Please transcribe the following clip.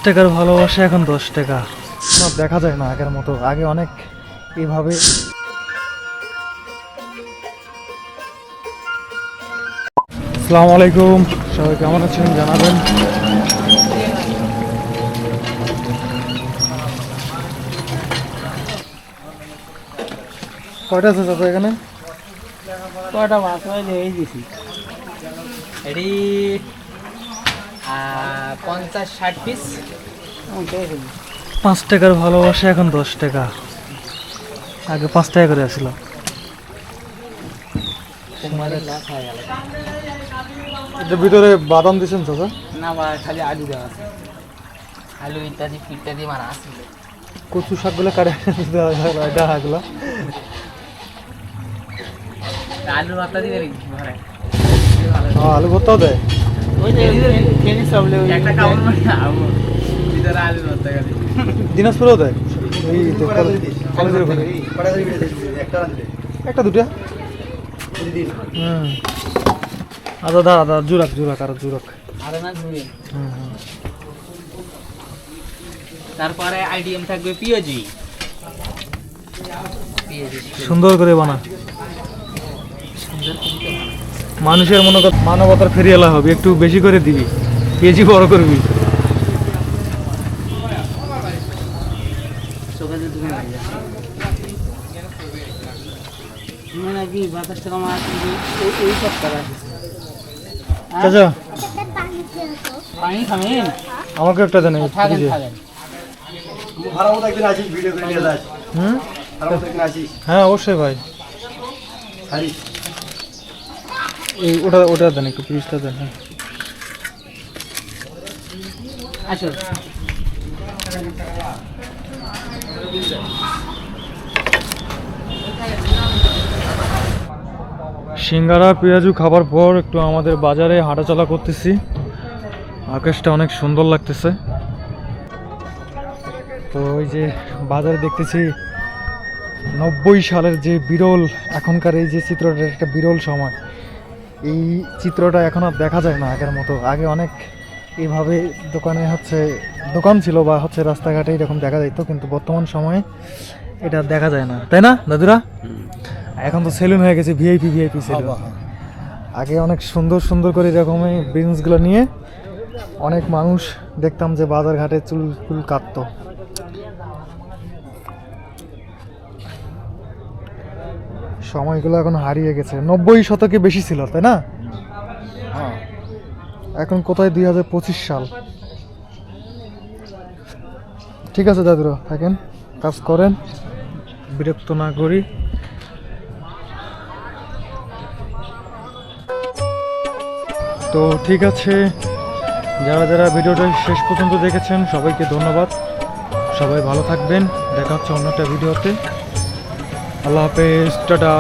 টাকার ভালোবাসা এখন 10 টাকা। দেখা যায় না আগের মতো, আগে অনেক এইভাবে। আসসালামু আলাইকুম, সবাই কেমন আছেন জানাবেন। কয়টা আছে চাচা এখানে? কয়টা মাছ হইলে এই দিছি এটি 50-60 পিস। 5 টাকার ভালোবাসা এখন 10 টাকা, আগে 5 টাকা করে আসছিল। এটার ভিতরে বাদাম দিচ্ছেন চাচা? না বা খালি আলু দেওয়া আছে, আলু ইত্যাদি ইত্যাদি মারা আছে। কচু শাকগুলো কাটে এটা এগুলো আলু ভর্তা দিবে ঘরে, আলু ভর্তাও দেয়। ওই যে কেজি সবলে একটা কামড় মারে ভিতরে আলু ভর্তা করে দিনাজপুরেও দেয়, এই কলেজের ওখানে একটা দুটা। আচ্ছা দাদা জুরাক জুরাক আর জুরাক। আরে না ধুয়ে। তারপরে আইডিএম থাকবে পিওজি, সুন্দর করে বানা, মানুষের মানবতার ফেরিয়ালা হবে, একটু বেশি করে দিবি, কেজি বড় করবি। সকালে ধুয়ে হয়ে যাচ্ছে নাকি 22 টাকা মাছ এই সব টাকা। চাচা পানি খাবেন? আমাকে একটা দেন থাকেন থাকেন। হ্যাঁ অবশ্যই ভাই, এই ওটা ওটা দেন, একটু পিসটা দেন। হ্যাঁ আসো সিঙ্গারা পেঁয়াজু খাবার পর একটু আমাদের বাজারে হাঁটাচলা করতেছি। আকাশটা অনেক সুন্দর লাগতেছে। তো ওই যে বাজারে দেখতেছি 90 সালের যে বিরল, এখনকার এই যে চিত্রটা একটা বিরল সময়, এই চিত্রটা এখন আর দেখা যায় না আগের মতো। আগে অনেক এইভাবে দোকানে দোকান ছিল বা রাস্তাঘাটে এরকম দেখা যাইতো, কিন্তু বর্তমান সময়ে এটা দেখা যায় না, তাই না দাদুরা? এখন তো সেলুন হয়ে গেছে, ভিআইপি সেলুন। আগে অনেক সুন্দর সুন্দর করে এরকমই বিজনেসগুলো নিয়ে অনেক মানুষ দেখতাম যে বাজার ঘাটে চুল কাটতো। সময়গুলো এখন হারিয়ে গেছে। 90 শতকে বেশি ছিল, তাই না? এখন কোথায় 2025 সাল। ঠিক আছে দাদুরা, থাকেন, কাজ করেন, বিরক্ত না করি। তো ঠিক আছে, যারা যারা ভিডিওটা শেষ পর্যন্ত দেখেছেন সবাইকে ধন্যবাদ। সবাই ভালো থাকবেন, দেখা হচ্ছে অন্য একটা ভিডিওতে। আল্লাহ হাফেজ, টাটা।